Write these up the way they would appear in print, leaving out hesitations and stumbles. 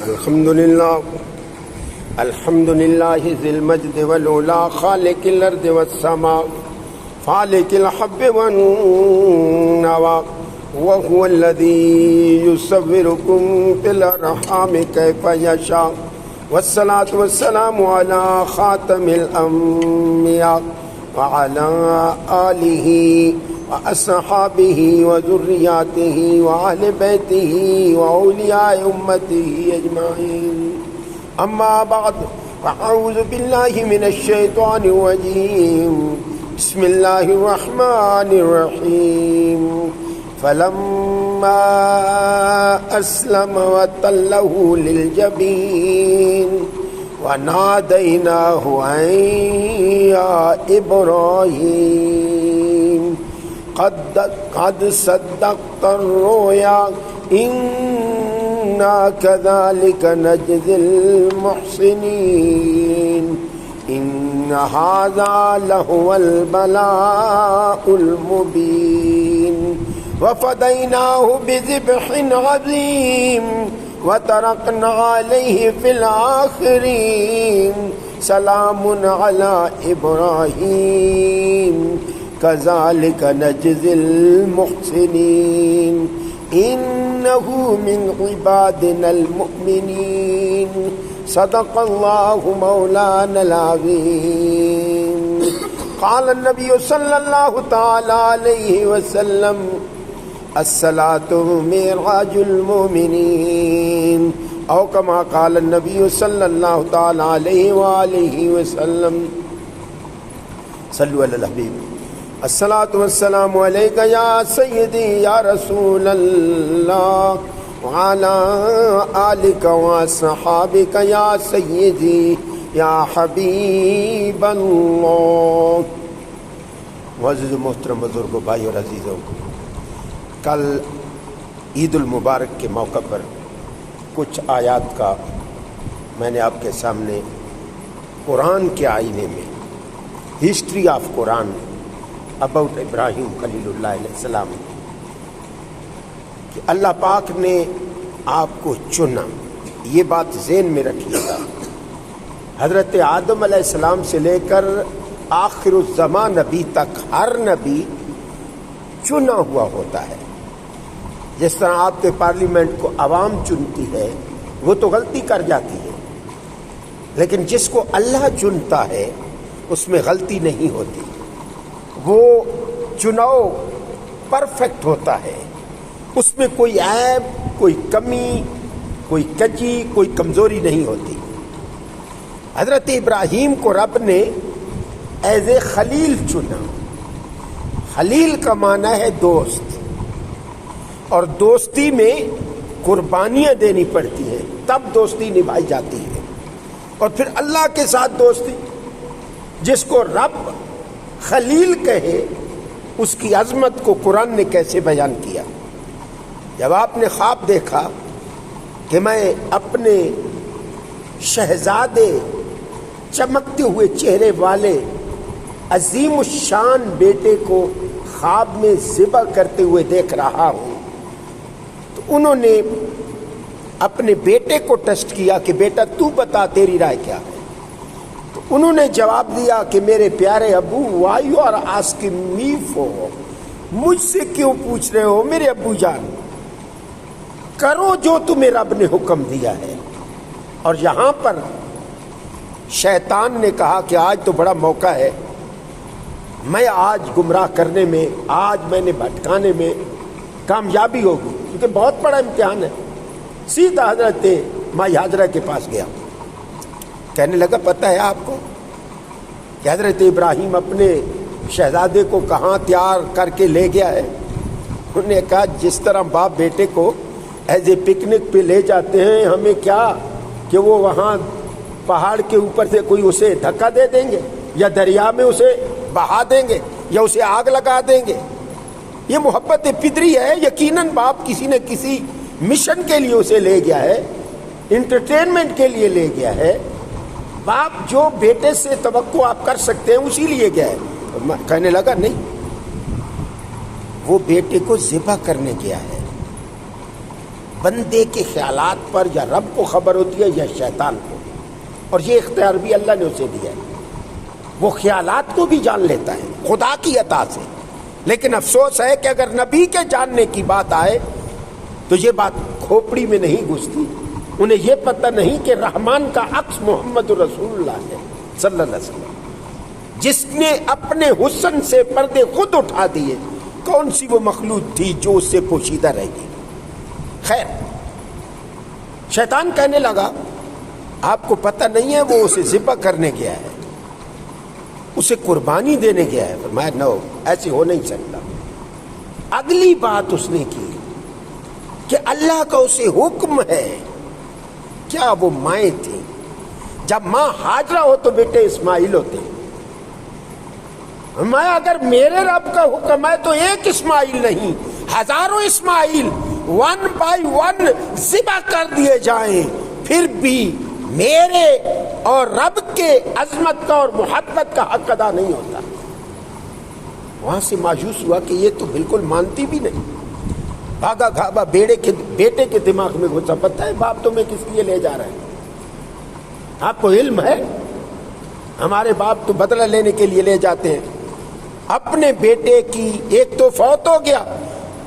الحمد لله ذي المجد والعلا خالق الأرض والسماء فالق الحب والنوى وهو الذي يصوركم في الأرحام كيف يشاء والصلاة والسلام على خاتم الأنبياء وعلى آله وأصحابه وذرياته وأهل بيته وأولياء أمته أجمعين. أما بعد فأعوذ بالله من الشيطان الرجيم. بسم الله الرحمن الرحيم. فلما أسلم وتله للجبين وناديناه أن يا إبراهيم قد صدقت الرؤيا إنا كذلك نجزي المحسنين إن هذا لهو البلاء المبين وفديناه بذبح عظيم وتركنا عليه في الآخرين سلام على إبراهيم كذلك نجزي المحسنين إنه من عبادنا المؤمنين صدق الله مولانا العظيم. قال النبي صلى الله تعالى عليه وسلم الصلاة معراج المؤمنين أو كما قال النبي صلى الله تعالى عليه وآله وسلم. صلوا على الحبيب. الصلاة والسلام عليك يا سيدي يا رسول الله وعلى آلك وصحابك يا سيدي یا حبیب اللہ. معزز محترم بزرگوں، بھائی اور عزیزوں، کل عید المبارک کے موقع پر کچھ آیات کا میں نے آپ کے سامنے قرآن کے آئینے میں ہسٹری آف قرآن اباؤٹ ابراہیم خلیل اللہ علیہ السلام کہ اللہ پاک نے آپ کو چنا. یہ بات ذہن میں رکھیے گا. حضرت آدم علیہ السلام سے لے کر آخر الزمان نبی تک ہر نبی چنا ہوا ہوتا ہے. جس طرح آپ کے پارلیمنٹ کو عوام چنتی ہے وہ تو غلطی کر جاتی ہے، لیکن جس کو اللہ چنتا ہے اس میں غلطی نہیں ہوتی. وہ چناؤ پرفیکٹ ہوتا ہے، اس میں کوئی عیب، کوئی کمی، کوئی کجی، کوئی کمزوری نہیں ہوتی. حضرت ابراہیم کو رب نے ایز اے خلیل چنا. خلیل کا معنی ہے دوست، اور دوستی میں قربانیاں دینی پڑتی ہیں تب دوستی نبھائی جاتی ہے. اور پھر اللہ کے ساتھ دوستی، جس کو رب خلیل کہے اس کی عظمت کو قرآن نے کیسے بیان کیا. جب آپ نے خواب دیکھا کہ میں اپنے شہزادے چمکتے ہوئے چہرے والے عظیم الشان بیٹے کو خواب میں ذبح کرتے ہوئے دیکھ رہا ہوں، تو انہوں نے اپنے بیٹے کو ٹیسٹ کیا کہ بیٹا تو بتا تیری رائے کیا ہے. تو انہوں نے جواب دیا کہ میرے پیارے ابو، why you are asking me for, مجھ سے کیوں پوچھ رہے ہو میرے ابو جان، کرو جو تمہیں رب نے حکم دیا ہے. اور یہاں پر شیطان نے کہا کہ آج تو بڑا موقع ہے، میں آج گمراہ کرنے میں، آج میں نے بھٹکانے میں کامیابی ہوگی، کیونکہ بہت بڑا امتحان ہے. سیدھا حضرت مائی ہاجرہ کے پاس گیا، کہنے لگا پتہ ہے آپ کو کہ حضرت ابراہیم اپنے شہزادے کو کہاں تیار کر کے لے گیا ہے؟ انہوں نے کہا جس طرح باپ بیٹے کو ایز اے پکنک پہ لے جاتے ہیں، ہمیں کیا کہ وہ وہاں پہاڑ کے اوپر سے کوئی اسے دھکا دے دیں گے یا دریا میں اسے بہا دیں گے یا اسے آگ لگا دیں گے. یہ محبت فطری ہے. یقیناً باپ کسی نہ کسی مشن کے لیے اسے لے گیا ہے، انٹرٹینمنٹ کے لیے لے گیا ہے. باپ جو بیٹے سے توقع آپ کر سکتے ہیں اسی لیے گیا ہے. کہنے لگا نہیں، وہ بیٹے کو ذبح کرنے گیا ہے. بندے کے خیالات پر یا رب کو خبر ہوتی ہے یا شیطان کو، اور یہ اختیار بھی اللہ نے اسے دیا ہے، وہ خیالات کو بھی جان لیتا ہے خدا کی عطا سے۔ لیکن افسوس ہے کہ اگر نبی کے جاننے کی بات آئے تو یہ بات کھوپڑی میں نہیں گھستی، انہیں یہ پتہ نہیں کہ رحمان کا عکس محمد رسول اللہ ہے صلی اللہ علیہ وسلم، جس نے اپنے حسن سے پردے خود اٹھا دیے۔ کون سی وہ مخلوق تھی جو اس سے پوشیدہ رہ گئی؟ خیر، شیطان کہنے لگا آپ کو پتہ نہیں ہے وہ اسے ذبح کرنے گیا ہے، اسے قربانی دینے گیا ہے۔ فرمایا نو، ایسے ہو نہیں سکتا۔ اگلی بات اس نے کی کہ اللہ کا اسے حکم ہے۔ کیا وہ مائیں تھیں؟ جب ماں ہاجرہ ہو تو بیٹے اسماعیل ہوتے ہیں۔ فرمایا اگر میرے رب کا حکم ہے تو ایک اسماعیل نہیں، ہزاروں اسماعیل 1 by 1 ذبح کر دیے جائیں، پھر بھی میرے اور رب کے عظمت کا اور محبت کا حق ادا نہیں ہوتا۔ وہاں سے مایوس ہوا کہ یہ تو بالکل مانتی بھی نہیں۔ بھاگا گھابا بیٹے کے دماغ میں گھسا، پتہ ہے باپ تمہیں کس لیے لے جا رہے ہیں؟ آپ کو علم ہے ہمارے باپ تو بدلہ لینے کے لیے لے جاتے ہیں۔ اپنے بیٹے کی ایک تو فوت ہو گیا،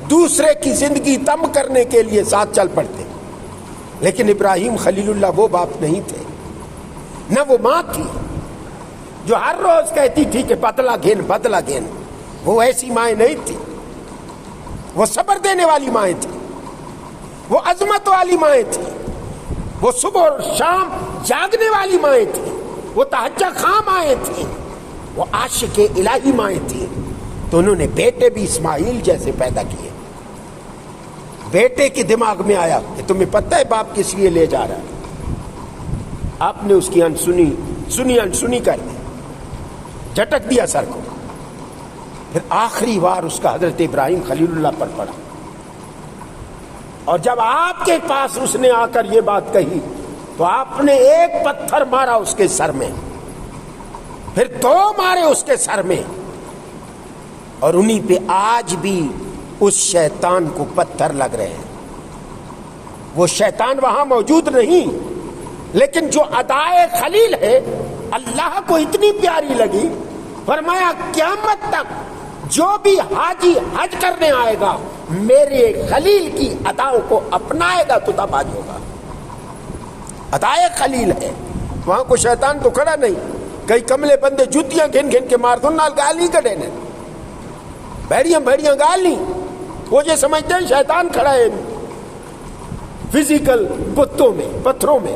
دوسرے کی زندگی تم کرنے کے لیے ساتھ چل پڑتے۔ لیکن ابراہیم خلیل اللہ وہ باپ نہیں تھے، نہ وہ ماں تھی جو ہر روز کہتی تھی کہ بدلہ گھن بدلہ گھن۔ وہ ایسی مائیں نہیں تھی، وہ صبر دینے والی مائیں تھی، وہ عظمت والی مائیں تھی، وہ صبح اور شام جاگنے والی مائیں تھی، وہ تہجد خواں مائیں تھیں، وہ عاشق الہی مائیں تھیں۔ تو انہوں نے بیٹے بھی اسماعیل جیسے پیدا کیے۔ بیٹے کے دماغ میں آیا کہ تمہیں پتہ ہے باپ کس لیے لے جا رہا ہے؟ آپ نے اس کی انسنی کر دی، جھٹک دیا سر کو۔ پھر آخری وار اس کا حضرت ابراہیم خلیل اللہ پر پڑا، اور جب آپ کے پاس اس نے آ کر یہ بات کہی تو آپ نے ایک پتھر مارا اس کے سر میں، پھر 2 مارے اس کے سر میں، اور انہی پہ آج بھی اس شیطان کو پتھر لگ رہے ہیں۔ وہ شیطان وہاں موجود نہیں، لیکن جو ادائے خلیل ہے اللہ کو اتنی پیاری لگی، فرمایا قیامت تک جو بھی حاجی حج کرنے آئے گا میرے خلیل کی اداؤں کو اپنائے گا تو تب حج ہوگا۔ ادائے خلیل ہے، وہاں کو شیطان تو کھڑا نہیں۔ کئی کملے بندے جوتیاں گھن گھن کے مار دو، نال گالی کڑے نے بھیڑیاں گالی، وہ یہ سمجھتے ہیں شیطان کھڑا ہے فزیکل بتوں میں پتھروں میں۔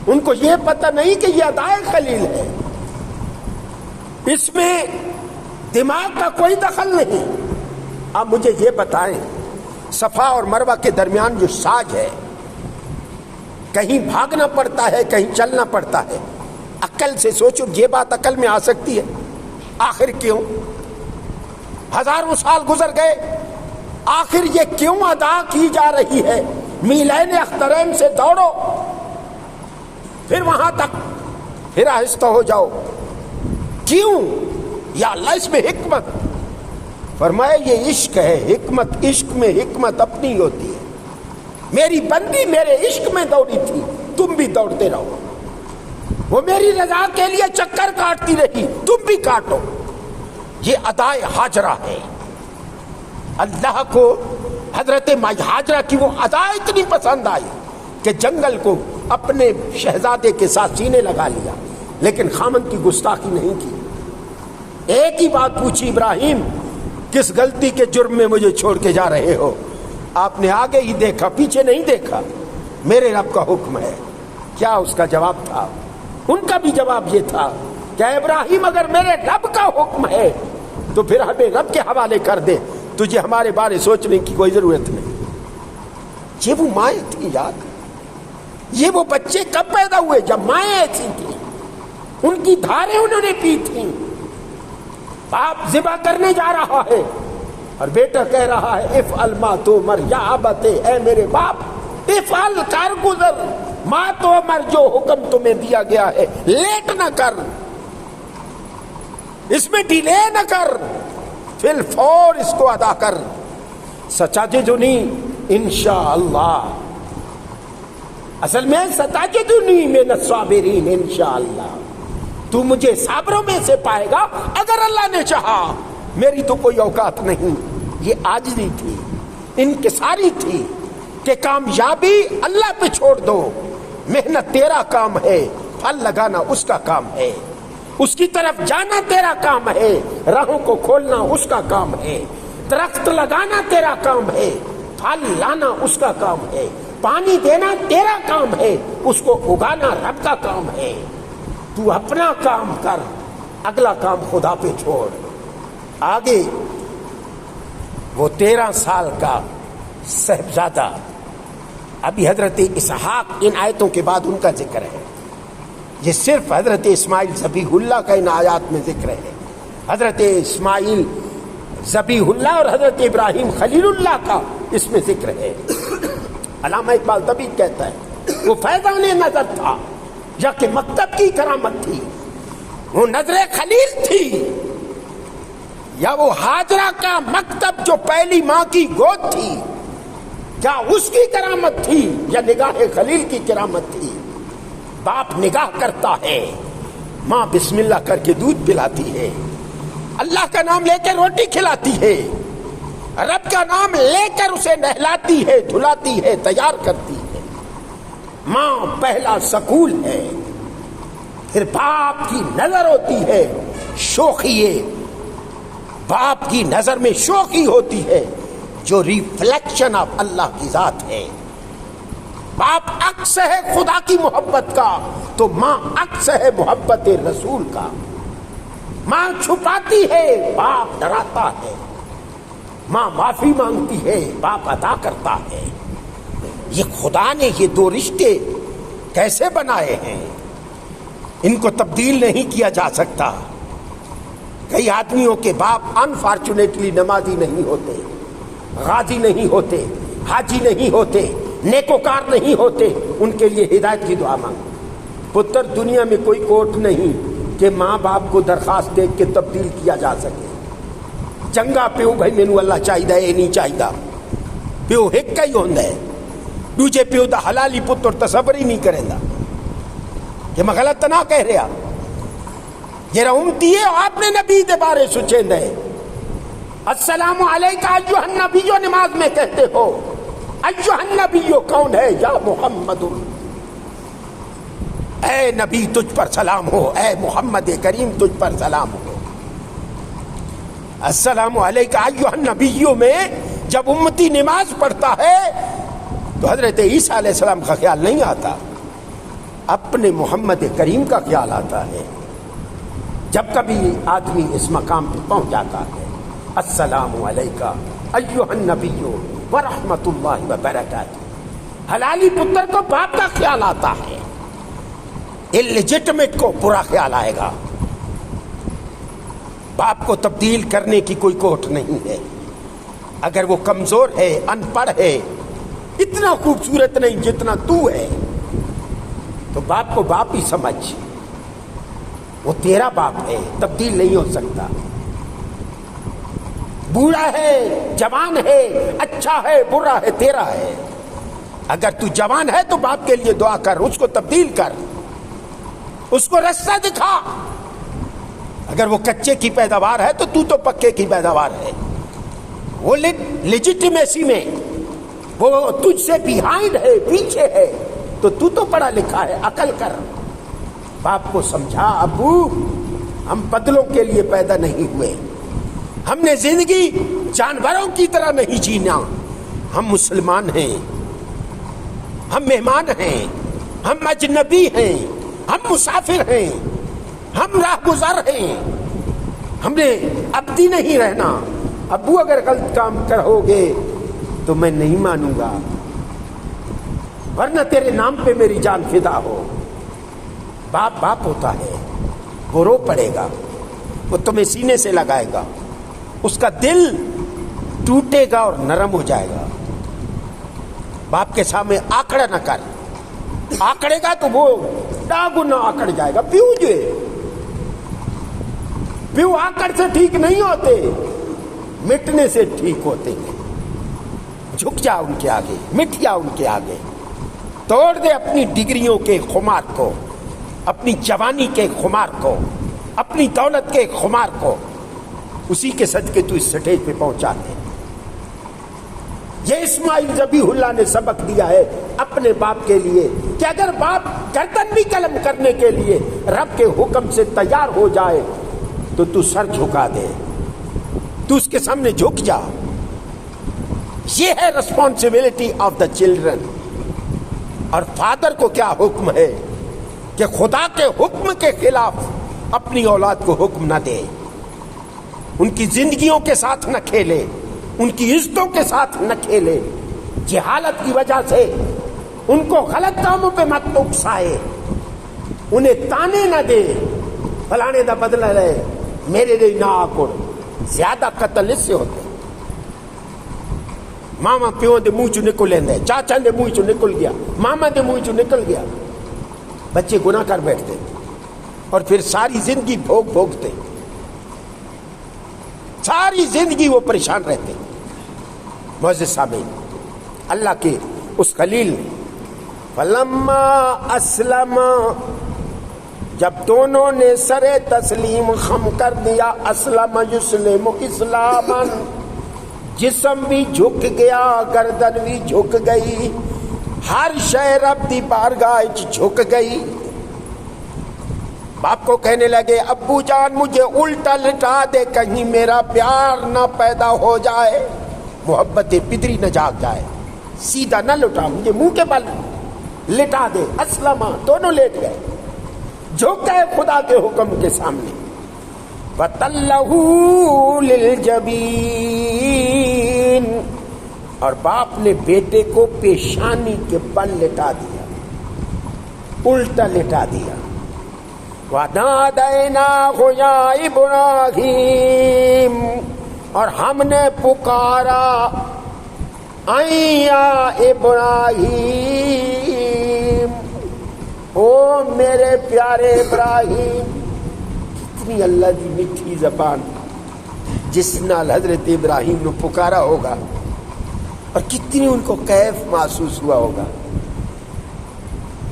ان کو یہ پتہ نہیں کہ یہ ادائے خلیل ہے، اس میں دماغ کا کوئی دخل نہیں۔ اب مجھے یہ بتائیں، صفا اور مروہ کے درمیان جو ساج ہے، کہیں بھاگنا پڑتا ہے کہیں چلنا پڑتا ہے، عقل سے سوچو یہ بات عقل میں آ سکتی ہے؟ آخر کیوں؟ ہزاروں سال گزر گئے، آخر یہ کیوں ادا کی جا رہی ہے؟ میلین اخترین سے دوڑو، پھر وہاں تک، پھر آہستہ ہو جاؤ۔ کیوں؟ یا اللہ اس میں حکمت۔ فرمایا یہ عشق ہے، حکمت عشق میں حکمت اپنی ہوتی ہے۔ میری بندی میرے عشق میں دوڑی تھی، تم بھی دوڑتے رہو۔ وہ میری رضا کے لیے چکر کاٹتی رہی، تم بھی کاٹو۔ یہ ادائے ہاجرہ ہے۔ اللہ کو حضرت ہاجرہ کی وہ ادا اتنی پسند آئی کہ جنگل کو اپنے شہزادے کے ساتھ سینے لگا لیا، لیکن خامن کی گستاخی نہیں کی۔ ایک ہی بات پوچھی، ابراہیم کس غلطی کے جرم میں مجھے چھوڑ کے جا رہے ہو؟ آپ نے آگے ہی دیکھا، پیچھے نہیں دیکھا۔ میرے رب کا حکم ہے۔ کیا اس کا جواب تھا؟ ان کا بھی جواب یہ تھا کہ ابراہیم اگر میرے رب کا حکم ہے تو پھر ہمیں رب کے حوالے کر دے، تجھے ہمارے بارے سوچنے کی کوئی ضرورت نہیں۔ یہ وہ مائیں تھی یاد، یہ وہ بچے کب پیدا ہوئے جب مائیں ایسی تھیں، ان کی دھاریں انہوں نے پی تھیں۔ باپ ذبح کرنے جا رہا ہے اور بیٹا کہہ رہا ہے افعل ما تؤمر یا ابت، اے میرے باپ افعل، کر گزر، ما تؤمر، جو حکم تمہیں دیا گیا ہے، لیٹ نہ کر، اس میں ڈیلے نہ کر، فی الفور اس کو ادا کر۔ سچاجے جو نہیں انشاءاللہ. اصل میں ستجدنی من الصابرین انشاءاللہ. تو مجھے صابروں میں سے پائے گا اگر اللہ نے چاہا. میری تو کوئی اوقات نہیں. یہ عاجزی تھی, انکساری تھی کہ کامیابی اللہ پہ چھوڑ دو. محنت تیرا کام ہے, پھل لگانا اس کا کام ہے, اس کی طرف جانا تیرا کام ہے, راہوں کو کھولنا اس کا کام ہے, درخت لگانا تیرا کام ہے, پھل لانا اس کا کام ہے, پانی دینا تیرا کام ہے, اس کو اگانا رب کا کام ہے. تو اپنا کام کر, اگلا کام خدا پہ چھوڑ. آگے وہ 13 سال کا صاحبزادہ, ابھی حضرت اسحاق ان آیتوں کے بعد ان کا ذکر ہے. یہ صرف حضرت اسماعیل ذبیح اللہ کا ان آیات میں ذکر ہے. حضرت اسماعیل ذبیح اللہ اور حضرت ابراہیم خلیل اللہ کا اس میں ذکر ہے. علامہ اقبال تبھی کہتا ہے وہ فیضان نظر تھا یا کہ مکتب کی کرامت تھی, وہ نظر خلیل تھی, یا وہ ہاجرہ کا مکتب جو پہلی ماں کی گود تھی, کیا اس کی کرامت تھی یا نگاہ خلیل کی کرامت تھی؟ باپ نگاہ کرتا ہے, ماں بسم اللہ کر کے دودھ پلاتی ہے, اللہ کا نام لے کے روٹی کھلاتی ہے, رب کا نام لے کر اسے نہلاتی ہے, دھلاتی ہے, تیار کرتی ہے. ماں پہلا سکول ہے. پھر باپ کی نظر ہوتی ہے شوخی, باپ کی نظر میں شوخی ہوتی ہے جو ریفلیکشن آف اللہ کی ذات ہے. باپ عکس ہے خدا کی محبت کا, تو ماں عکس ہے محبت رسول کا. ماں چھپاتی ہے, باپ ڈراتا ہے. ماں معافی مانگتی ہے, باپ عطا کرتا ہے. یہ خدا نے یہ دو رشتے کیسے بنائے ہیں, ان کو تبدیل نہیں کیا جا سکتا. کئی آدمیوں کے باپ انفارچونیٹلی نمازی نہیں ہوتے, غازی نہیں ہوتے, حاجی نہیں ہوتے, نیکوکار نہیں ہوتے. ان کے لیے ہدایت کی دعا مانگ. پتر دنیا میں کوئی کوٹ نہیں کہ ماں باپ کو درخواست دے کے تبدیل کیا جا سکے. چنگا پیو بھائی مینو اللہ چاہیے یہ نہیں چاہیے, پیو ایک ہی ہوتا ہے, دوجے پیو دا حلالی پتر تصور ہی نہیں کرے گا. کہ میں غلط نہ کہہ رہا, یہ امتی ہے. آپ نے نبی دے بارے سوچیں دے, السلام علیکہ ایھا النبی, نماز میں کہتے ہو ایھا النبی کون ہے؟ یا محمد, اے نبی تجھ پر سلام ہو, اے محمد کریم تجھ پر سلام ہو. السلام علیکہ ایھا النبی میں جب امتی نماز پڑھتا ہے تو حضرت عیسیٰ علیہ السلام کا خیال نہیں آتا, اپنے محمد کریم کا خیال آتا ہے. جب کبھی آدمی اس مقام پہ پہنچ جاتا ہے, السلام علیکہ ایھا النبی ورحمۃ اللہ وبرکاتہ, حلالی پتر کو باپ کا خیال آتا ہے, اللیجٹمیٹ کو برا خیال آئے گا. باپ کو تبدیل کرنے کی کوئی کوٹ نہیں ہے. اگر وہ کمزور ہے, ان پڑھ ہے, اتنا خوبصورت نہیں جتنا تو ہے, تو باپ کو باپ ہی سمجھ. وہ تیرا باپ ہے, تبدیل نہیں ہو سکتا. بوڑھا ہے, جوان ہے, اچھا ہے, برا ہے, تیرا ہے. اگر تو جوان ہے تو باپ کے لیے دعا کر, اس کو تبدیل کر, اس کو رستہ دکھا. اگر وہ کچے کی پیداوار ہے تو پکے کی پیداوار ہے. وہ لیجیٹیمیسی میں وہ تجھ سے بیہائنڈ ہے, پیچھے ہے, تو پڑھا لکھا ہے, عقل کر. باپ کو سمجھا, ابو ہم بدلوں کے لیے پیدا نہیں ہوئے, ہم نے زندگی جانوروں کی طرح نہیں جینا. ہم مسلمان ہیں, ہم مہمان ہیں, ہم اجنبی ہیں, ہم مسافر ہیں, ہم راہ گزر ہیں. ہم نے ابدی نہیں رہنا. ابو اگر غلط کام کرو گے تو میں نہیں مانوں گا, ورنہ تیرے نام پہ میری جان فدا ہو. باپ باپ ہوتا ہے, وہ رو پڑے گا, وہ تمہیں سینے سے لگائے گا, اس کا دل ٹوٹے گا اور نرم ہو جائے گا. باپ کے سامنے آکڑا نہ کر, آکڑے گا تو وہ ڈاگنا آکڑ جائے گا. پیو آکڑ سے ٹھیک نہیں ہوتے, مٹنے سے ٹھیک ہوتے ہیں. جھک جا ان کے آگے، مٹ جا ان کے آگے، توڑ دے اپنی ڈگریوں کے خمار کو، اپنی جوانی کے خمار کو، اپنی دولت کے خمار کو، اسی کے صدقے تو اس سٹیج پہ پہنچا دے۔ یہ اسماعیل ذبیح اللہ نے سبق دیا ہے اپنے باپ کے لیے کہ اگر باپ گردن بھی قلم کرنے کے لیے رب کے حکم سے تیار ہو جائے تو سر جھکا دے، تو اس کے سامنے جھک جا۔ یہ ہے ریسپانسبلٹی آف دا چلڈرن۔ اور فادر کو کیا حکم ہے کہ خدا کے حکم کے خلاف اپنی اولاد کو حکم نہ دے، ان کی زندگیوں کے ساتھ نہ کھیلے، ان کی عزتوں کے ساتھ نہ کھیلے، جہالت کی وجہ سے ان کو غلط کاموں پہ مت اکسائے، انہیں تانے نہ دے، فلانے دا بدلہ لے، میرے لیے نہ آکڑ۔ زیادہ قتل اس سے ہوتے، ماما پیو دے منہ چو نکل لیندے، چاچا دے منہ چو نکل گیا، ماما دے منہ چو نکل گیا، بچے گناہ کر بیٹھتے اور پھر ساری زندگی بھوگتے، ساری زندگی وہ پریشان رہتے۔ معزز سامعین، اللہ کے اس خلیل نے فلما اسلم، جب دونوں نے سر تسلیم خم کر دیا، اسلم یسلم اسلاما، جسم بھی جھک گیا، گردن بھی جھک گئی، ہر شے رب دی بارگاہ جھک گئی۔ باپ کو کہنے لگے ابو جان مجھے الٹا لٹا دے، کہیں میرا پیار نہ پیدا ہو جائے، محبت پدری نہ جاگ جائے، سیدھا نہ لٹا، مجھے منہ کے بل لٹا دے۔ اسلم، دونوں لیٹ گئے، جھک گئے خدا کے حکم کے سامنے۔ وَتَلَّهُ لِلْجَبِينِ، اور باپ نے بیٹے کو پیشانی کے بل لٹا دیا، الٹا لٹا دیا۔ وَنَادَيْنَاهُ يَا إِبْرَاهِيمُ، اور ہم نے پکارا یا ابراہیم، او میرے پیارے ابراہیم۔ کتنی اللہ دی میٹھی زبان جس نال حضرت ابراہیم نے پکارا ہوگا، اور کتنی ان کو کیف محسوس ہوا ہوگا۔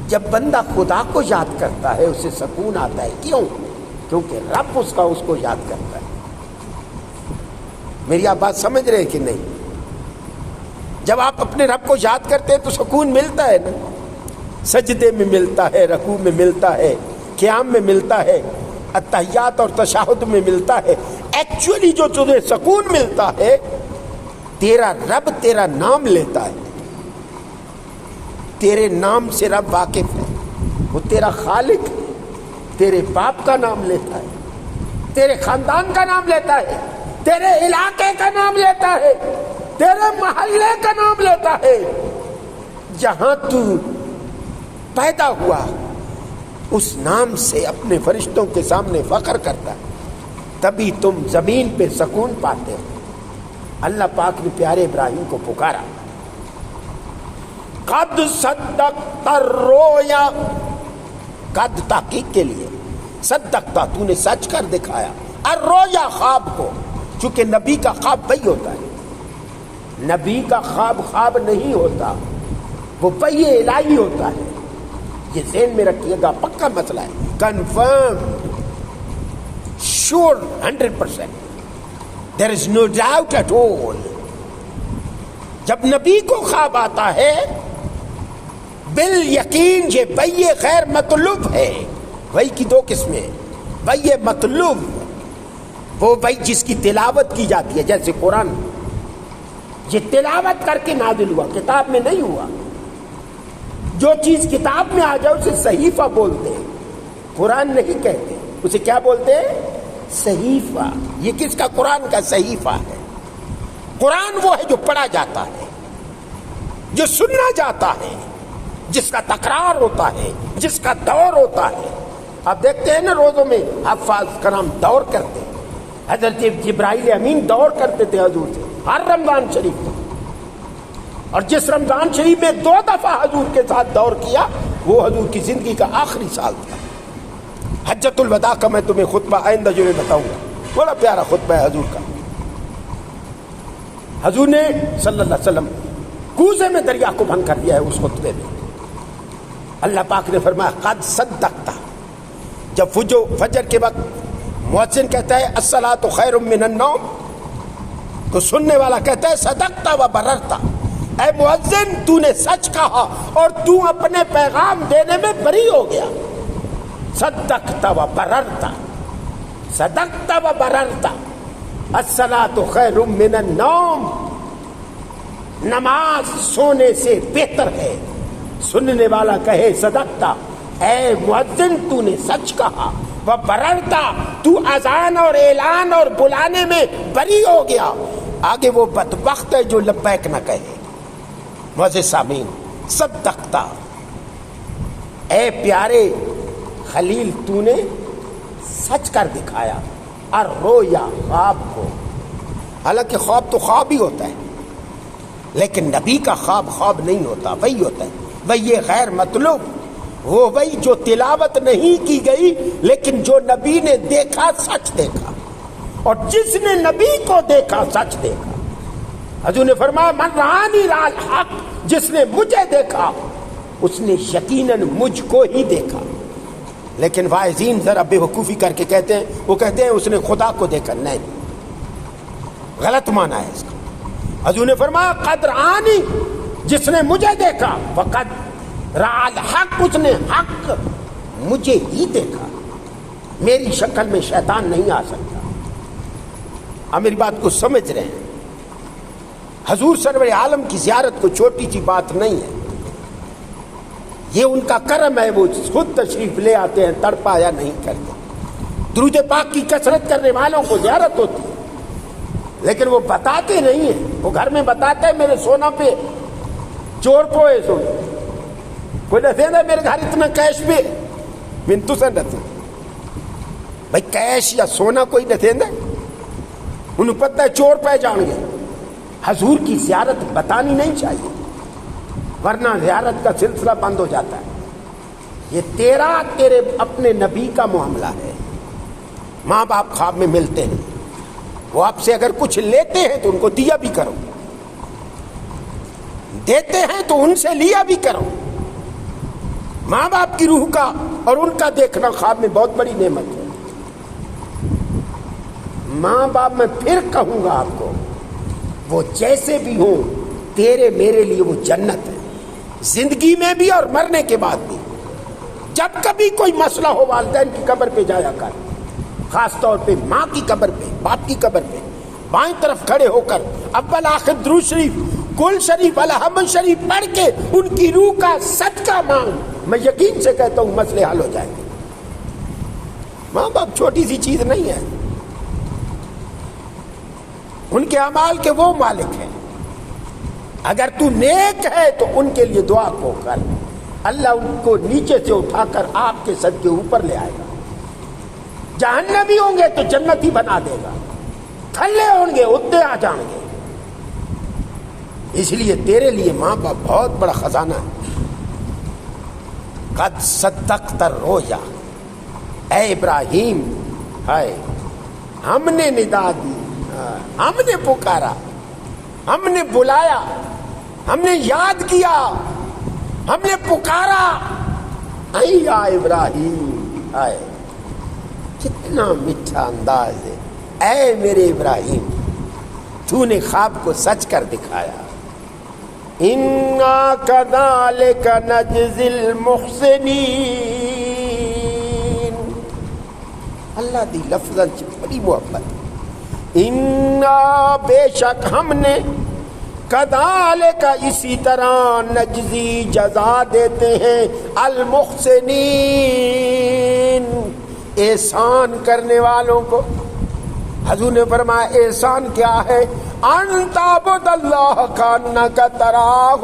جب بندہ خدا کو یاد کرتا ہے اسے سکون آتا ہے، کیوں؟ کیونکہ رب اس کو یاد کرتا ہے۔ میری آپ بات سمجھ رہے ہیں کہ نہیں؟ جب آپ اپنے رب کو یاد کرتے ہیں تو سکون ملتا ہے نا، سجدے میں ملتا ہے، رکوع میں ملتا ہے، قیام میں ملتا ہے، اتحیات اور تشہد میں ملتا ہے۔ ایکچولی جو تجھے سکون ملتا ہے، تیرا رب تیرا نام لیتا ہے، تیرے نام سے رب واقف ہے، وہ تیرا خالق ہے، تیرے باپ کا نام لیتا ہے، تیرے خاندان کا نام لیتا ہے، تیرے علاقے کا نام لیتا ہے، تیرے محلے کا نام لیتا ہے، جہاں تو پیدا ہوا اس نام سے اپنے فرشتوں کے سامنے فخر کرتا ہے، تبھی تم زمین پہ سکون پاتے ہو۔ اللہ پاک نے پیارے ابراہیم کو پکارا، قد صدقت الرؤیا، قد تحقیق کے لیے، صدقتا تو نے سچ کر دکھایا، الرؤیا خواب کو، چونکہ نبی کا خواب وہی ہوتا ہے، نبی کا خواب خواب نہیں ہوتا، وہ وحی الہی ہوتا ہے۔ یہ ذہن میں رکھیے گا، پکا مسئلہ ہے، کنفرم، شور 100%، there is no doubt at all۔ جب نبی کو خواب آتا ہے بال یقین یہ وحی غیر مطلوب ہے۔ وحی کی دو قسمیں، وحی مطلوب وہ وحی جس کی تلاوت کی جاتی ہے، جیسے قرآن، یہ تلاوت کر کے نازل ہوا، کتاب میں نہیں ہوا۔ جو چیز کتاب میں آ جائے اسے صحیفہ بولتے ہیں، قرآن نہیں کہتے، اسے کیا بولتے ہیں؟ صحیفہ۔ یہ کس کا؟ قرآن کا صحیفہ ہے۔ قرآن وہ ہے جو پڑھا جاتا ہے، جو سننا جاتا ہے، جس کا تکرار ہوتا ہے، جس کا دور ہوتا ہے۔ آپ دیکھتے ہیں نا روزوں میں حفاظ کرام دور کرتے ہیں، حضرت جبرائیل امین دور کرتے تھے حضور سے ہر رمضان شریف میں، اور جس رمضان شریف میں 2 دفعہ حضور کے ساتھ دور کیا وہ حضور کی زندگی کا آخری سال تھا۔ حجۃ الوداع کا میں تمہیں خطبہ آئندہ جو میں بتاؤں گا، بڑا پیارا خطبہ ہے حضور کا۔ حضور نے صلی اللہ علیہ وسلم کوزے میں دریا کو بند کر دیا ہے اس خطبے میں۔ اللہ پاک نے فرمایا قد صدقتا، جب فجر کے وقت مؤذن کہتا ہے الصلاۃ خیر من النوم، تو سننے والا کہتا ہے صدقتا و بررتا، اے مؤذن تو نے سچ کہا اور تو اپنے پیغام دینے میں بری ہو گیا۔ صدقتا و بررتا، صدقتا و بررتا، الصلاۃ خیر من النوم، نماز سونے سے بہتر ہے۔ سننے والا کہے صدقتا، اے مؤذن تو نے سچ کہا، وہ بررتا تو اذان اور اعلان اور بلانے میں بری ہو گیا۔ آگے وہ بدبخت ہے جو لبیک نہ کہے۔ معزز سامعین، صدقتا، اے پیارے خلیل تو نے سچ کر دکھایا، اور رویا خواب کو۔ حالانکہ خواب تو خواب ہی ہوتا ہے، لیکن نبی کا خواب خواب نہیں ہوتا، وہی ہوتا ہے، وہی غیر مطلوب، وہ وہی جو تلاوت نہیں کی گئی لیکن جو نبی نے دیکھا سچ دیکھا، اور جس نے نبی کو دیکھا سچ دیکھا۔ حضور نے فرمایا من رآنی رأى الحق، جس نے مجھے دیکھا اس نے یقیناً مجھ کو ہی دیکھا۔ لیکن واعظین ذرا بے وقوفی کر کے کہتے ہیں، وہ کہتے ہیں اس نے خدا کو دیکھا، نہیں، غلط معنی ہے اس کا۔ حضور نے فرمایا قد رآنی، جس نے مجھے دیکھا، وقد رأى الحق، اس نے حق مجھے ہی دیکھا، میری شکل میں شیطان نہیں آ سکتا۔ آپ میری بات کو سمجھ رہے ہیں؟ حضور سرور عالم کی زیارت کو چھوٹی سی بات نہیں ہے، یہ ان کا کرم ہے، وہ خود تشریف لے آتے ہیں، تڑپا یا نہیں کرتے۔ درود پاک کی کثرت کرنے والوں کو زیارت ہوتی ہے، لیکن وہ بتاتے نہیں ہیں۔ وہ گھر میں بتاتے ہیں میرے سونا پہ چور پوئے سونے، کوئی دسے نا میرے گھر اتنا کیش پہ منتو سے دسے، بھائی کیش یا سونا کوئی دسے نا، انہوں پتہ ہے چور پہ جان گے۔ حضور کی زیارت بتانی نہیں چاہیے، ورنہ زیارت کا سلسلہ بند ہو جاتا ہے۔ یہ تیرے اپنے نبی کا معاملہ ہے۔ ماں باپ خواب میں ملتے ہیں، وہ آپ سے اگر کچھ لیتے ہیں تو ان کو دیا بھی کرو، دیتے ہیں تو ان سے لیا بھی کرو۔ ماں باپ کی روح کا اور ان کا دیکھنا خواب میں بہت بڑی نعمت ہے۔ ماں باپ میں پھر کہوں گا آپ کو، وہ جیسے بھی ہوں تیرے میرے لیے وہ جنت ہے، زندگی میں بھی اور مرنے کے بعد بھی۔ جب کبھی کوئی مسئلہ ہو والدین کی قبر پہ جایا کر، خاص طور پہ ماں کی قبر پہ، باپ کی قبر پہ، بائیں طرف کھڑے ہو کر اول آخر درود شریف، کل شریف، الحمد شریف پڑھ کے ان کی روح کا صدقہ مانگ۔ میں یقین سے کہتا ہوں مسئلے حل ہو جائیں گے۔ ماں باپ چھوٹی سی چیز نہیں ہے، ان کے اعمال کے وہ مالک ہیں۔ اگر تو نیک ہے تو ان کے لیے دعا کو کر، اللہ ان کو نیچے سے اٹھا کر آپ کے صدقے اوپر لے آئے گا۔ جہنمی ہوں گے تو جنتی بنا دے گا، تھلے ہوں گے اتنے آ جائیں گے۔ اس لیے تیرے لیے ماں باپ بہت بڑا خزانہ ہے۔ قد صدقت الرؤیا، اے ابراہیم، ہائے ہم نے ندا دی، ہم نے پکارا، ہم نے بلایا، ہم نے یاد کیا، ہم نے پکارا، اے یا ابراہیم، آئے کتنا میٹھا انداز ہے، اے میرے ابراہیم تو نے خواب کو سچ کر دکھایا۔ اِنَّا كَذَلِكَ نَجْزِي الْمُحْسِنِينَ، اللہ دی لفظاں چ بڑی محبت۔ اِنَّا بے شک ہم نے، کذالک اسی طرح، نجزی جزا دیتے ہیں، المحسنین احسان کرنے والوں کو۔ حضور نے فرمایا احسان کیا ہے؟ ان تعبد اللہ کانک تراہ،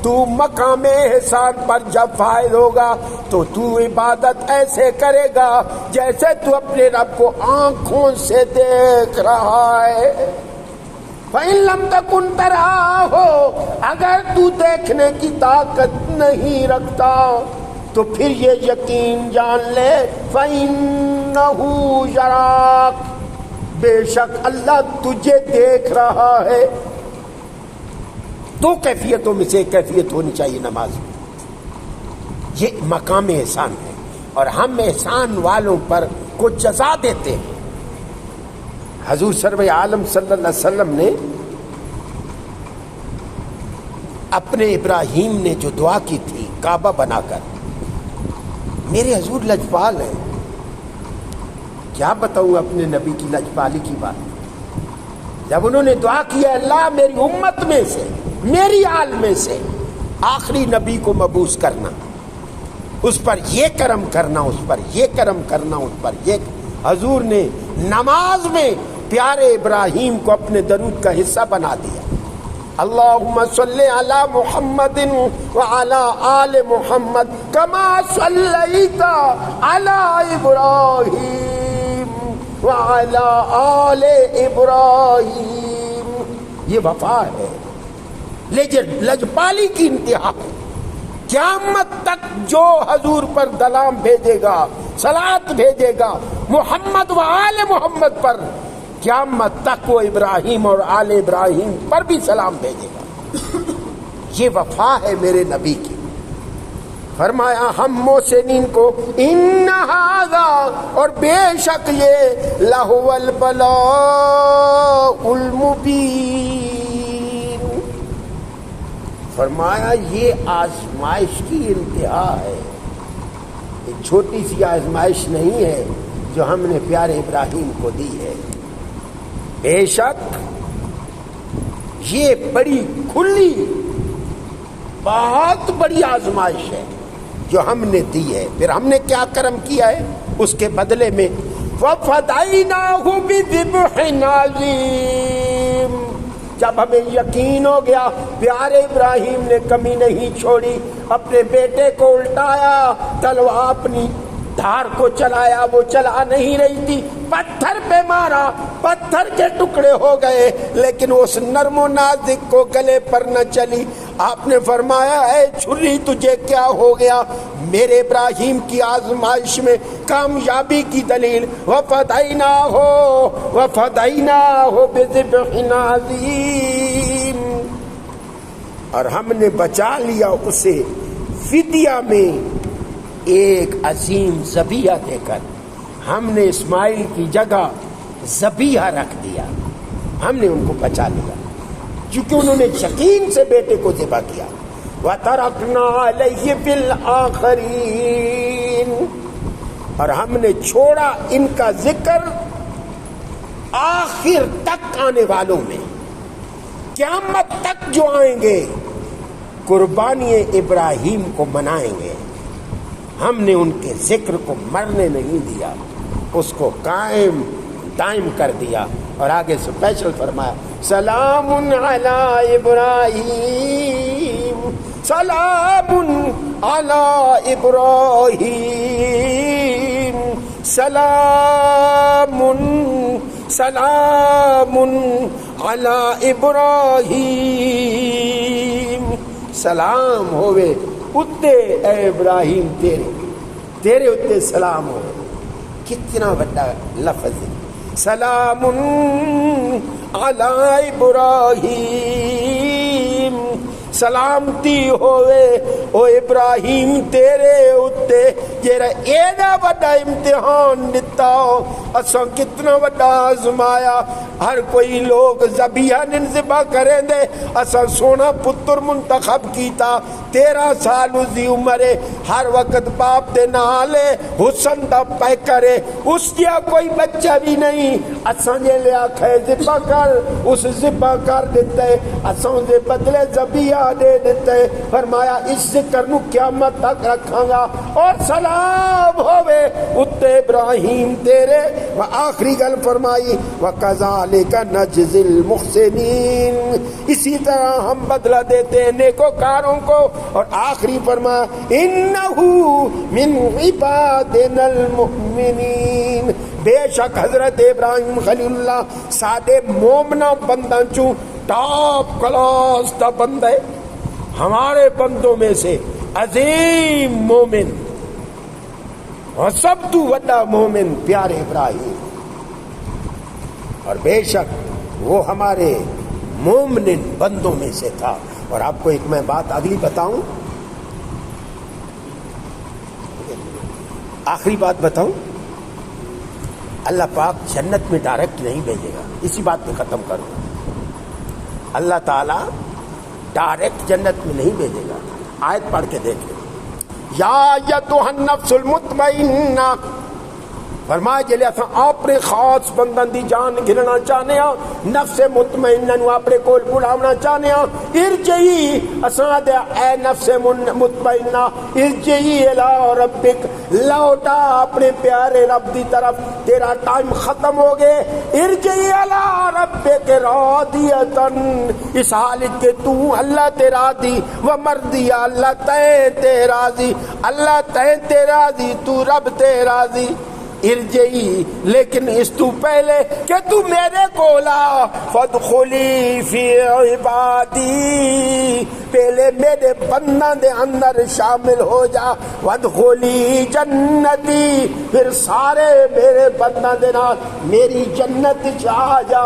تو مقام احسان پر جب فائز ہوگا تو تو عبادت ایسے کرے گا جیسے تو اپنے رب کو آنکھوں سے دیکھ رہا ہے۔ فَإِن لَمْ تَكُنْ تَرَاهُ، اگر تو دیکھنے کی طاقت نہیں رکھتا تو پھر یہ یقین جان لے، فَإِنَّهُ يَرَاكَ، بے شک اللہ تجھے دیکھ رہا ہے۔ دو کیفیتوں میں سے ایک کیفیت ہونی چاہیے نماز میں. یہ مقام احسان ہے اور ہم احسان والوں پر کو جزا دیتے ہیں. حضور سرور عالم صلی اللہ علیہ وسلم نے اپنے ابراہیم نے جو دعا کی تھی کعبہ بنا کر، میرے حضور لجپال ہیں، کیا بتاؤں اپنے نبی کی لجپالی کی بات. جب انہوں نے دعا کیا اللہ میری امت میں سے، میری آل میں سے آخری نبی کو مبعوث کرنا، اس پر یہ کرم کرنا، اس پر یہ کرم کرنا، اس پر یہ، حضور نے نماز میں پیارے ابراہیم کو اپنے درود کا حصہ بنا دیا. اللہم صلی علی محمد وعلی آل محمد کما صلیت علی ابراہیم وعلی آل ابراہیم. یہ وفا ہے، لجپالی کی انتہا. قیامت تک جو حضور پر دلام بھیجے گا، صلاۃ بھیجے گا محمد و آل محمد پر، قیامت تک وہ ابراہیم اور آل ابراہیم پر بھی سلام بھیجے گا. یہ وفا ہے میرے نبی کی. فرمایا ہم محسنین کو ان ھذا، اور بے شک یہ لہو البلاء المبین. فرمایا یہ آزمائش کی انتہا ہے، ایک چھوٹی سی آزمائش نہیں ہے جو ہم نے پیارے ابراہیم کو دی ہے. بے شک یہ بڑی کھلی بہت بڑی آزمائش ہے جو ہم نے دی ہے. پھر ہم نے کیا کرم کیا ہے اس کے بدلے میں وَفَدَيْنَاهُ بِذِبْحٍ عَظِيمٍ. جب ہمیں یقین ہو گیا پیارے ابراہیم نے کمی نہیں چھوڑی، اپنے بیٹے کو الٹایا، تلوار اپنی دھار کو چلایا، وہ چلا نہیں رہی تھی، پتھر پہ مارا، پتھر کے ٹکڑے ہو گئے، لیکن اس نرم و نازک کو گلے پر نہ چلی. آپ نے فرمایا اے چھری تجھے کیا ہو گیا؟ میرے ابراہیم کی آزمائش میں کامیابی کی دلیل وَفَدَيْنَاهُ بِذِبْحٍ عَظِيمٍ. اور ہم نے بچا لیا اسے فدیہ میں ایک عظیم ذبیحہ دے کر. ہم نے اسماعیل کی جگہ ذبیحہ رکھ دیا، ہم نے ان کو بچا لیا کیونکہ انہوں نے یقین سے بیٹے کو ذبح کیا. وَتَرَكْنَا عَلَيْهِ فِي الْآخِرِينَ. اور ہم نے چھوڑا ان کا ذکر آخر تک آنے والوں میں، قیامت تک جو آئیں گے قربانی ابراہیم کو منائیں گے. ہم نے ان کے ذکر کو مرنے نہیں دیا، اس کو قائم دائم کر دیا. اور آگے اسپیشل فرمایا سلام علی ابراہیم، سلام علی ابراہیم، سلام سلام علی ابراہیم. سلام ہوئے اتے اے ابراہیم تیرے اتے سلام ہو. کتنا بڑا لفظ ہے، سلام علی ابراہیم، سلامتی ہوئے او ابراہیم تیرے اتے. جیڑا ایڈا بڑا امتحان دیتا ہو، اساں کتنا بڑا آزمایا. ہر کوئی لوگ ذبیحہ نہیں ذبح کریں دے، اساں سونا پتر منتخب کیتا. 13 سال اس دی عمر ہے، ہر وقت باپ دے نالے حسن دا پہ کرے، اس دیا کوئی بچہ بھی نہیں. اساں جے لے آکھے ذبح کر، اس ذبح کر دیتے، اساں دے بدلے ذبیحہ دے دیتے. فرمایا اس ذکر نو قیامت تک رکھاں گا. اور سلام ہوئے اتے ابراہیم تیرے. و آخری گل فرمائی وَكَذَلِكَ نَجْزِي الْمُحْسِنِينَ، اسی طرح ہم بدلہ دیتے ہیں نیکوکاروں کو. اور آخری فرمایا إِنَّهُ مِنْ عِبَادِنَا الْمُؤْمِنِينَ، بے شک حضرت ابراہیم خلیل اللہ سادے مومنہ بندہ چوں ٹاپ کلاس دا بندہ ہے، ہمارے بندوں میں سے عظیم مومن اور سب تو بڑا مومن پیارے ابراہیم. اور بے شک وہ ہمارے مومن بندوں میں سے تھا. اور آپ کو ایک میں بات اگلی بتاؤں، آخری بات بتاؤں، اللہ پاک جنت میں ڈائریکٹ نہیں بھیجے گا، اسی بات پہ ختم کروں۔ اللہ تعالیٰ ڈائریکٹ جنت میں نہیں بھیجے گا۔ آیت پڑھ کے دیکھیں، یا ایتھا النفس المطمئنہ، فرمایا جلے اساں اپنے خاص بندن دی جان گھرنا چاہنے ہاں، نفس مطمئنہ نو اپنے کول بلاونا چاہنے ہاں، ارجعی اساں دے اے نفس مطمئنہ ارجعی الی ربک، لوٹا اپنے پیارے رب دی طرف، تیرا ٹائم ختم ہو گئے، ارجعی الی ربک راضیۃ، اس حالت کے تو اللہ تے راضی، و مرضیہ اللہ تے راضی، اللہ تے راضی، تو رب تے راضی، ارجعی، لیکن اس تو پہلے کہ تو میرے کولا، فادخلی فی عبادی، پہلے میرے بندہ دے اندر شامل ہو جا، وادخلی جنتی، پھر سارے میرے بندہ دے نال میری جنت چاہ جا۔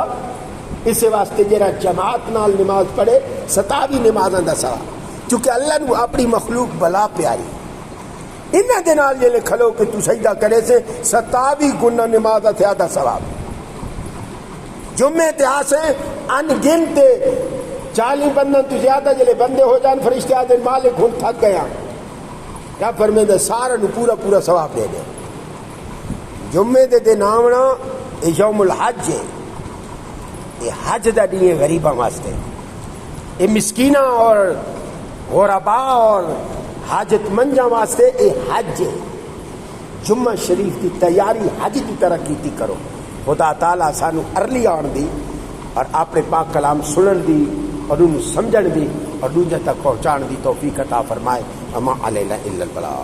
اس واسطے جرا جماعت نال نماز پڑھے 27 نمازاں دا ثواب، چونکہ اللہ نو اپنی مخلوق بلا پیاری، انہاں دے نال یہ لکھ لو کہ تو سجدہ کرے سے 27 گنا نماز زیادہ ثواب۔ جمعے تے آسے ان گنتے 40 بندن تو زیادہ جلے بندے ہو جان، فرشتے آدھے مالک ہن تھک گیا، کیا فرمے دے سارا نو پورا پورا ثواب دے دے۔ جمعے دے دن آونا یہ یوم الحج ہے، یہ حج دا دن ہے غریباں واسطے، یہ مسکینہ اور غربا اور حاجت منجاں واسطے اے حج ہے۔ جمعہ شریف کی تیاری حج کی طرح کیتی کرو۔ خدا تعالیٰ سانو ارلی آن دی اور اپنے پاک کلام سنن دی اور انہوں سمجھن دی اور دوجہ تک پہنچان دی توفیق عطا فرمائے۔ اما علینا الا البلاغ۔